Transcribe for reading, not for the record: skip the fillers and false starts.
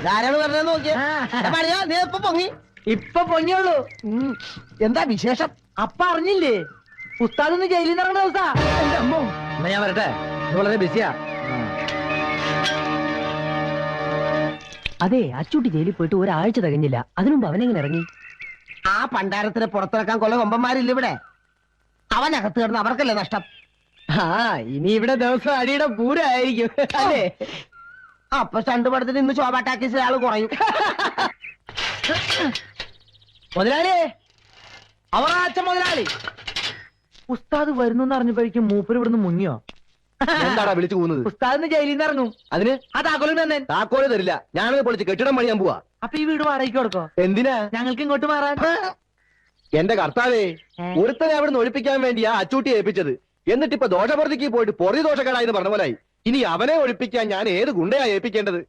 ധാരാളം പറഞ്ഞ നോക്കിയാ നീ ഇപ്പൊ പൊങ്ങി. ഇപ്പൊ പൊങ്ങിയുള്ളൂ. എന്താ വിശേഷം? അപ്പ അറിഞ്ഞില്ലേ ഉസ്താദൊന്ന് ജയിലിൽ നിന്ന് ഇറങ്ങുന്ന ദിവസാ. എന്റെ അമ്മോ. എന്നാ ഞാൻ വരട്ടെ, വളരെ ബിസിയാ. അതെ, അച്ചൂട്ടി ജയിലിൽ പോയിട്ട് ഒരാഴ്ച തികഞ്ഞില്ല. അതിനുമുമ്പ് അവനെങ്ങനെ ഇറങ്ങി? ആ പണ്ടാരത്തിനെ പുറത്തിറക്കാൻ കൊല്ല കൊമ്പന്മാരില്ല ഇവിടെ. അവനകത്ത് കിടന്ന് അവർക്കല്ലേ നഷ്ടം. ഇനി ഇവിടെ ദിവസം അടിയുടെ പൂരായിരിക്കും അല്ലേ? അപ്പൊ സ്റ്റണ്ട് പടത്തിന് ഇന്ന് ശോഭ ടാക്കീസിൽ ആള് കുറയും. മുതലാളിയെ, അവറാച്ച മുതലാളി. ഉസ്താദ് വരുന്നു അറിഞ്ഞപ്പോഴേക്കും മൂപ്പര് ഇവിടുന്ന് മുങ്ങിയോ? എന്താടാ വിളിച്ചു പോകുന്നത്? ഉസ്താദിന് ജയിലിൽ നിന്ന് ഇറങ്ങും. അതിന് ആ താക്കോലും തന്നെ. താക്കോല് തരില്ല. ഞാനത് പൊളിച്ച് കെട്ടിടം പണിയാൻ പോവാ. അപ്പൊ ഈ വീട് വാടകയ്ക്ക് കൊടുക്കോ? എന്തിനാ? ഞങ്ങൾക്ക് ഇങ്ങോട്ട് മാറാൻ. എന്റെ കർത്താവേ, ഒരുത്തനെ അവിടെ ഒഴിപ്പിക്കാൻ വേണ്ടിയാ അച്ചൂട്ടി ഏൽപ്പിച്ചത്. എന്നിട്ട് ഇപ്പൊ ദോഷപ്രതിക്ക് പോയിട്ട് പൊറി ദോഷക്കാരായെന്ന് പറഞ്ഞ പോലായി. ഇനി അവനെ ഒഴിപ്പിക്കാൻ ഞാൻ ഏത് ഗുണ്ടയാ ഏൽപ്പിക്കേണ്ടത്?